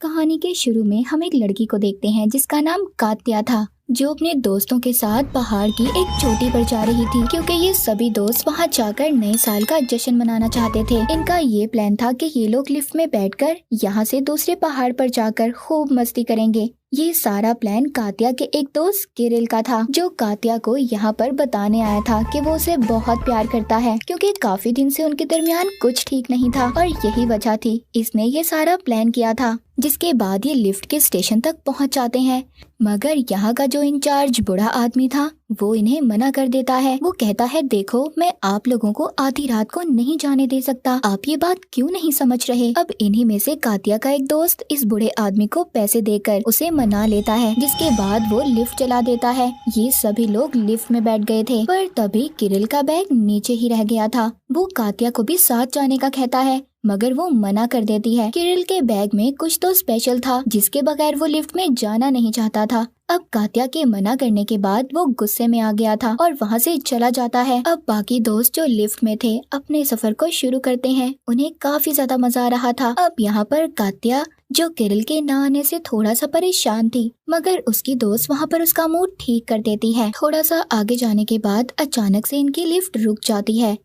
कहानी के शुरू में हम एक लड़की को देखते हैं जिसका नाम कात्या था, जो अपने दोस्तों के साथ पहाड़ की एक चोटी पर जा रही थी क्योंकि ये सभी दोस्त वहां जाकर नए साल का जश्न मनाना चाहते थे। इनका ये प्लान था कि ये लोग लिफ्ट में बैठकर यहाँ से दूसरे पहाड़ पर जाकर खूब मस्ती करेंगे। ये सारा प्लान कात्या के एक दोस्त किरिल का था, जो कात्या को यहाँ पर बताने आया था कि वो उसे बहुत प्यार करता है क्योंकि काफी दिन से उनके दरमियान कुछ ठीक नहीं था और यही वजह थी इसने ये सारा प्लान किया था। जिसके बाद ये लिफ्ट के स्टेशन तक पहुँच जाते हैं, मगर यहाँ का जो इंचार्ज बूढ़ा आदमी था वो इन्हें मना कर देता है। वो कहता है, देखो मैं आप लोगों को आधी रात को नहीं जाने दे सकता, आप ये बात क्यों नहीं समझ रहे। अब इन्हीं में से कात्या का एक दोस्त इस बूढ़े आदमी को पैसे देकर उसे मना लेता है, जिसके बाद वो लिफ्ट चला देता है। ये सभी लोग लिफ्ट में बैठ गए थे, पर तभी किरिल का बैग नीचे ही रह गया था। वो कात्या को भी साथ जाने का कहता है, मगर वो मना कर देती है। किरिल के बैग में कुछ तो स्पेशल था जिसके बगैर वो लिफ्ट में जाना नहीं चाहता था। अब कात्या के मना करने के बाद वो गुस्से में आ गया था और वहाँ से चला जाता है। अब बाकी दोस्त जो लिफ्ट में थे अपने सफर को शुरू करते हैं। उन्हें काफी ज्यादा मजा आ रहा था। अब यहाँ पर कात्या, जो किरिल के न आने से थोड़ा सा परेशान थी, मगर उसकी दोस्त वहाँ पर उसका मूड ठीक कर देती है। थोड़ा सा आगे जाने के बाद अचानक से इनकी लिफ्ट रुक जाती है।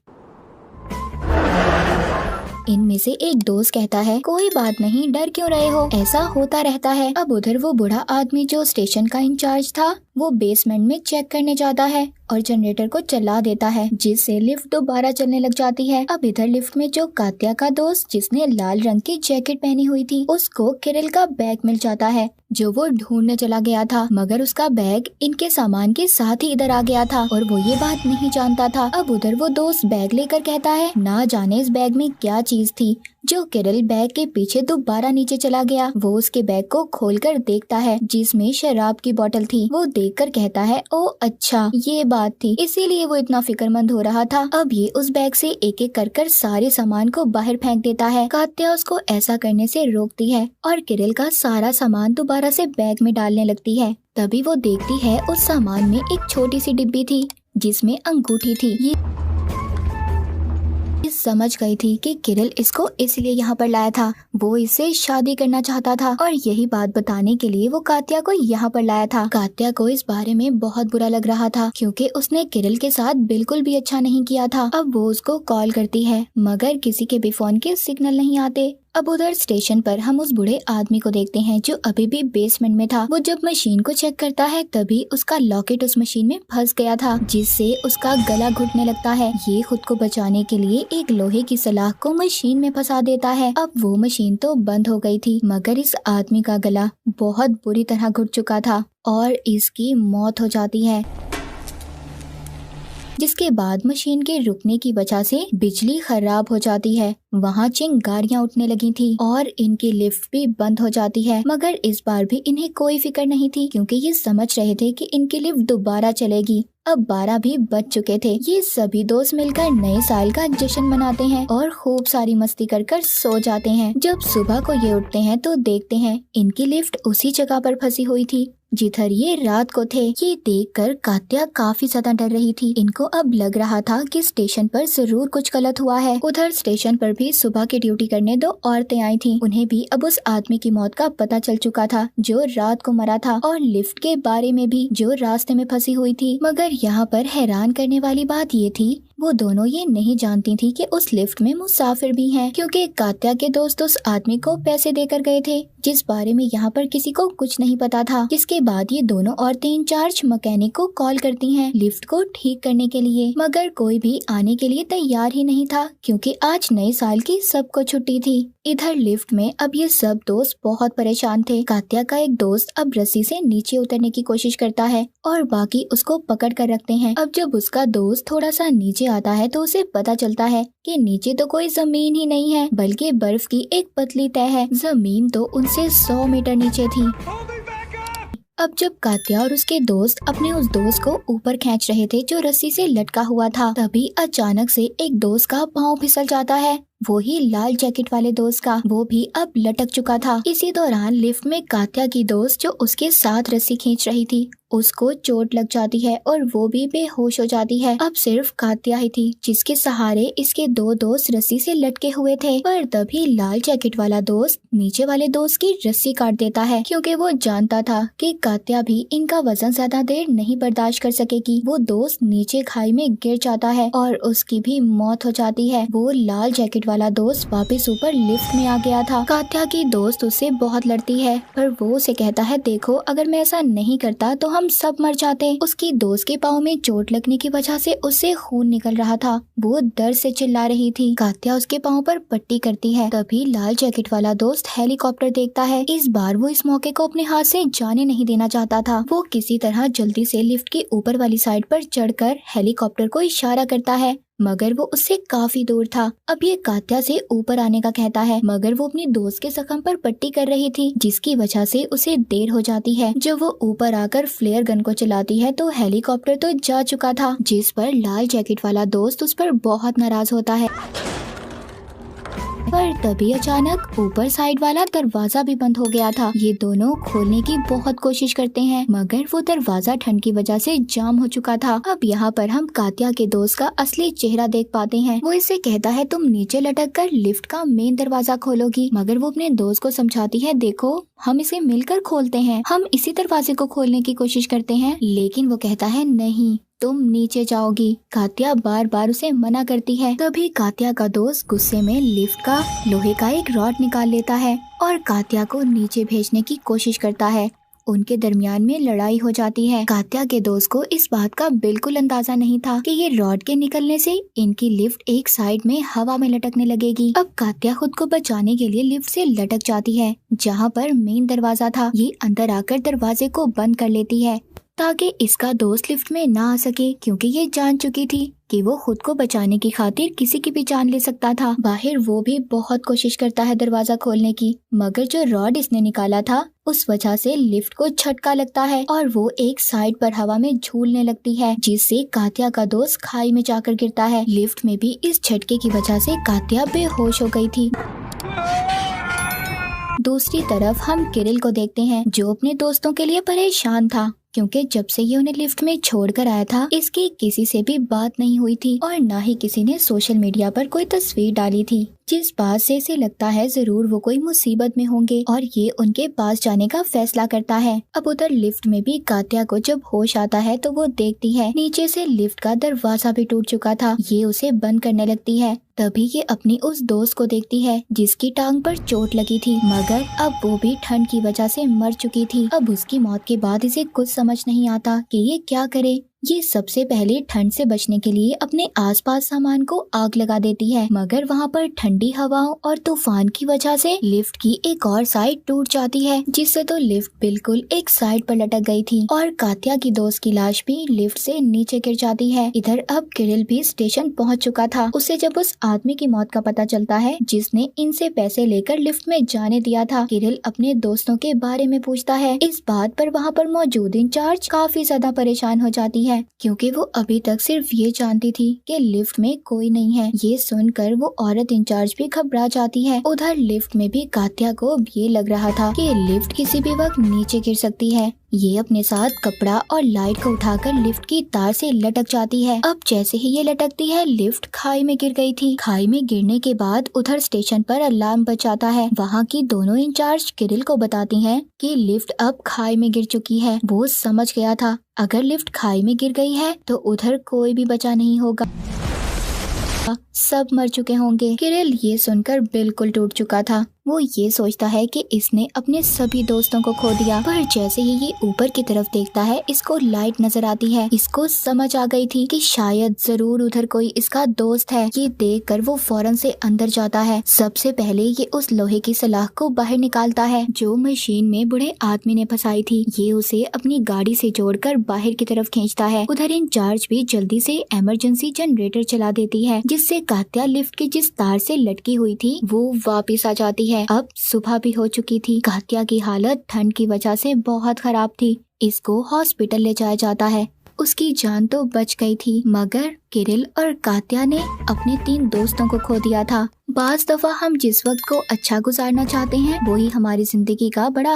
इनमें से एक दोस्त कहता है, कोई बात नहीं, डर क्यों रहे हो, ऐसा होता रहता है। अब उधर वो बूढ़ा आदमी जो स्टेशन का इंचार्ज था वो बेसमेंट में चेक करने जाता है और जनरेटर को चला देता है, जिससे लिफ्ट दोबारा चलने लग जाती है। अब इधर लिफ्ट में जो कात्या का दोस्त जिसने लाल रंग की जैकेट पहनी हुई थी, उसको किरिल का बैग मिल जाता है जो वो ढूंढने चला गया था, मगर उसका बैग इनके सामान के साथ ही इधर आ गया था और वो ये बात नहीं जानता था। अब उधर वो दोस्त बैग लेकर कहता है, ना जाने इस बैग में क्या चीज थी। जो किरिल बैग के पीछे दोबारा नीचे चला गया। वो उसके बैग को खोलकर देखता है जिसमें शराब की बोतल थी। वो देखकर कहता है, ओ अच्छा ये बात थी, इसीलिए वो इतना फिक्रमंद हो रहा था। अब ये उस बैग से एक एक कर सारे सामान को बाहर फेंक देता है। कात्या उसको ऐसा करने से रोकती है और किरिल का सारा सामान दोबारा से बैग में डालने लगती है। तभी वो देखती है उस सामान में एक छोटी सी डिब्बी थी जिसमें अंगूठी थी। ये समझ गई थी कि किरिल इसको इसलिए यहाँ पर लाया था, वो इससे शादी करना चाहता था और यही बात बताने के लिए वो कात्या को यहाँ पर लाया था। कात्या को इस बारे में बहुत बुरा लग रहा था क्योंकि उसने किरिल के साथ बिल्कुल भी अच्छा नहीं किया था। अब वो उसको कॉल करती है, मगर किसी के भी फोन के सिग्नल नहीं आते। अब उधर स्टेशन पर हम उस बूढ़े आदमी को देखते हैं जो अभी भी बेसमेंट में था। वो जब मशीन को चेक करता है तभी उसका लॉकेट उस मशीन में फंस गया था, जिससे उसका गला घुटने लगता है। ये खुद को बचाने के लिए एक लोहे की सलाख को मशीन में फंसा देता है। अब वो मशीन तो बंद हो गई थी, मगर इस आदमी का गला बहुत बुरी तरह घुट चुका था और इसकी मौत हो जाती है। जिसके बाद मशीन के रुकने की वजह से बिजली खराब हो जाती है। वहाँ चिंगारियां उठने लगी थी और इनकी लिफ्ट भी बंद हो जाती है, मगर इस बार भी इन्हें कोई फिक्र नहीं थी क्योंकि ये समझ रहे थे कि इनकी लिफ्ट दोबारा चलेगी। अब 12 भी बज चुके थे। ये सभी दोस्त मिलकर नए साल का जश्न मनाते हैं और खूब सारी मस्ती कर सो जाते हैं। जब सुबह को ये उठते हैं तो देखते हैं इनकी लिफ्ट उसी जगह पर फंसी हुई थी जिधर ये रात को थे। ये देखकर कात्या काफी ज्यादा डर रही थी। इनको अब लग रहा था कि स्टेशन पर जरूर कुछ गलत हुआ है। उधर स्टेशन पर भी सुबह की ड्यूटी करने 2 औरतें आई थीं। उन्हें भी अब उस आदमी की मौत का पता चल चुका था जो रात को मरा था और लिफ्ट के बारे में भी जो रास्ते में फंसी हुई थी। मगर यहाँ पर हैरान करने वाली बात ये थी, वो दोनों ये नहीं जानती थी कि उस लिफ्ट में मुसाफिर भी हैं, क्योंकि कात्या के दोस्त उस आदमी को पैसे देकर गए थे जिस बारे में यहाँ पर किसी को कुछ नहीं पता था। जिसके बाद ये दोनों औरतें इंचार्ज मैकेनिक को कॉल करती हैं लिफ्ट को ठीक करने के लिए, मगर कोई भी आने के लिए तैयार ही नहीं था क्योंकि आज नए साल की सबको छुट्टी थी। इधर लिफ्ट में अब ये सब दोस्त बहुत परेशान थे। कात्या का एक दोस्त अब रस्सी से नीचे उतरने की कोशिश करता है और बाकी उसको पकड़ कर रखते हैं। अब जब उसका दोस्त थोड़ा सा नीचे आता है तो उसे पता चलता है कि नीचे तो कोई जमीन ही नहीं है बल्कि बर्फ की एक पतली तह है। जमीन तो उनसे 100 मीटर नीचे थी। अब जब कात्या और उसके दोस्त अपने उस दोस्त को ऊपर खींच रहे थे जो रस्सी से लटका हुआ था, तभी अचानक से एक दोस्त का पाँव फिसल जाता है वो ही लाल जैकेट वाले दोस्त का, वो भी अब लटक चुका था। इसी दौरान लिफ्ट में कात्या की दोस्त जो उसके साथ रस्सी खींच रही थी, उसको चोट लग जाती है और वो भी बेहोश हो जाती है। अब सिर्फ कात्या ही थी जिसके सहारे इसके दो दोस्त रस्सी से लटके हुए थे। पर तभी लाल जैकेट वाला दोस्त नीचे वाले दोस्त की रस्सी काट देता है, क्योंकि वो जानता था कि कात्या भी इनका वजन ज्यादा देर नहीं बर्दाश्त कर सकेगी। वो दोस्त नीचे खाई में गिर जाता है और उसकी भी मौत हो जाती है। वो लाल जैकेट वाला दोस्त वापस ऊपर लिफ्ट में आ गया था। कात्या की दोस्त उससे बहुत लड़ती है, पर वो उसे कहता है, देखो अगर मैं ऐसा नहीं करता तो हम सब मर जाते। उसकी दोस्त के पाँव में चोट लगने की वजह से उससे खून निकल रहा था। वो दर्द से चिल्ला रही थी। कात्या उसके पाँव पर पट्टी करती है। तभी लाल जैकेट वाला दोस्त हेलीकॉप्टर देखता है। इस बार वो इस मौके को अपने हाथ से जाने नहीं देना चाहता था। वो किसी तरह जल्दी से लिफ्ट की ऊपर वाली साइड पर चढ़कर हेलीकॉप्टर को इशारा करता है, मगर वो उससे काफी दूर था। अब ये कात्या से ऊपर आने का कहता है, मगर वो अपनी दोस्त के जख्म पर पट्टी कर रही थी, जिसकी वजह से उसे देर हो जाती है। जब वो ऊपर आकर फ्लेयर गन को चलाती है तो हेलीकॉप्टर तो जा चुका था, जिस पर लाल जैकेट वाला दोस्त उस पर बहुत नाराज होता है। पर तभी अचानक ऊपर साइड वाला दरवाजा भी बंद हो गया था। ये दोनों खोलने की बहुत कोशिश करते हैं, मगर वो दरवाजा ठंड की वजह से जाम हो चुका था। अब यहाँ पर हम कात्या के दोस्त का असली चेहरा देख पाते हैं। वो इससे कहता है, तुम नीचे लटक कर लिफ्ट का मेन दरवाजा खोलोगी, मगर वो अपने दोस्त को समझाती है, देखो हम इसे मिलकर खोलते हैं, हम इसी दरवाजे को खोलने की कोशिश करते हैं। लेकिन वो कहता है, नहीं तुम नीचे जाओगी। कात्या बार बार उसे मना करती है। तभी कात्या का दोस्त गुस्से में लिफ्ट का लोहे का एक रॉड निकाल लेता है और कात्या को नीचे भेजने की कोशिश करता है। उनके दरमियान में लड़ाई हो जाती है। कात्या के दोस्त को इस बात का बिल्कुल अंदाजा नहीं था कि ये रॉड के निकलने से इनकी लिफ्ट एक साइड में हवा में लटकने लगेगी। अब कात्या खुद को बचाने के लिए लिफ्ट से लटक जाती है, जहाँ पर मेन दरवाजा था। ये अंदर आकर दरवाजे को बंद कर लेती है ताकि इसका दोस्त लिफ्ट में ना आ सके, क्योंकि ये जान चुकी थी कि वो खुद को बचाने की खातिर किसी की भी जान ले सकता था। बाहर वो भी बहुत कोशिश करता है दरवाजा खोलने की, मगर जो रॉड इसने निकाला था उस वजह से लिफ्ट को झटका लगता है और वो एक साइड पर हवा में झूलने लगती है, जिससे कात्या का दोस्त खाई में जाकर गिरता है। लिफ्ट में भी इस झटके की वजह से कात्या बेहोश हो गई थी। दूसरी तरफ हम किरिल को देखते हैं, जो अपने दोस्तों के लिए परेशान था, क्योंकि जब से ये उन्हें लिफ्ट में छोड़कर आया था इसकी किसी से भी बात नहीं हुई थी और ना ही किसी ने सोशल मीडिया पर कोई तस्वीर डाली थी, जिस बात से इसे लगता है जरूर वो कोई मुसीबत में होंगे और ये उनके पास जाने का फैसला करता है। अब उधर लिफ्ट में भी कात्या को जब होश आता है तो वो देखती है नीचे से लिफ्ट का दरवाजा भी टूट चुका था। ये उसे बंद करने लगती है। तभी ये अपनी उस दोस्त को देखती है जिसकी टांग पर चोट लगी थी, मगर अब वो भी ठंड की वजह से मर चुकी थी। अब उसकी मौत के बाद इसे कुछ समझ नहीं आता कि ये क्या करे। ये सबसे पहले ठंड से बचने के लिए अपने आसपास सामान को आग लगा देती है, मगर वहाँ पर ठंडी हवाओं और तूफान की वजह से लिफ्ट की एक और साइड टूट जाती है, जिससे तो लिफ्ट बिल्कुल एक साइड पर लटक गई थी और कात्या की दोस्त की लाश भी लिफ्ट से नीचे गिर जाती है। इधर अब किरिल भी स्टेशन पहुँच चुका था। उसे जब उस आदमी की मौत का पता चलता है जिसने इनसे पैसे लेकर लिफ्ट में जाने दिया था, किरिल अपने दोस्तों के बारे में पूछता है। इस बात पर वहाँ पर मौजूद इंचार्ज काफी ज्यादा परेशान हो जाती है, क्योंकि वो अभी तक सिर्फ ये जानती थी कि लिफ्ट में कोई नहीं है। ये सुनकर वो औरत इंचार्ज भी घबरा जाती है। उधर लिफ्ट में भी कात्या को ये लग रहा था कि लिफ्ट किसी भी वक्त नीचे गिर सकती है। ये अपने साथ कपड़ा और लाइट को उठाकर लिफ्ट की तार से लटक जाती है। अब जैसे ही ये लटकती है लिफ्ट खाई में गिर गई थी। खाई में गिरने के बाद उधर स्टेशन पर अलार्म बज जाता है। वहाँ की दोनों इंचार्ज किरिल को बताती हैं कि लिफ्ट अब खाई में गिर चुकी है। वो समझ गया था अगर लिफ्ट खाई में गिर गई है तो उधर कोई भी बचा नहीं होगा, सब मर चुके होंगे। किरिल ये सुनकर बिल्कुल टूट चुका था। वो ये सोचता है कि इसने अपने सभी दोस्तों को खो दिया, पर जैसे ही ये ऊपर की तरफ देखता है इसको लाइट नजर आती है। इसको समझ आ गई थी कि शायद जरूर उधर कोई इसका दोस्त है। ये देखकर वो फौरन से अंदर जाता है। सबसे पहले ये उस लोहे की सलाख को बाहर निकालता है जो मशीन में बूढ़े आदमी ने फंसाई थी। ये उसे अपनी गाड़ी से जोड़कर बाहर की तरफ खींचता है। उधर इंचार्ज भी जल्दी से इमरजेंसी जनरेटर चला देती है, जिससे कात्या लिफ्ट की जिस तार से लटकी हुई थी वो वापिस आ जाती है। अब सुबह भी हो चुकी थी। कात्या की हालत ठंड की वजह से बहुत खराब थी। इसको हॉस्पिटल ले जाया जाता है। उसकी जान तो बच गई थी, मगर किरिल और कात्या ने अपने 3 दोस्तों को खो दिया था। बाज दफा हम जिस वक्त को अच्छा गुजारना चाहते हैं, वही हमारी जिंदगी का बड़ा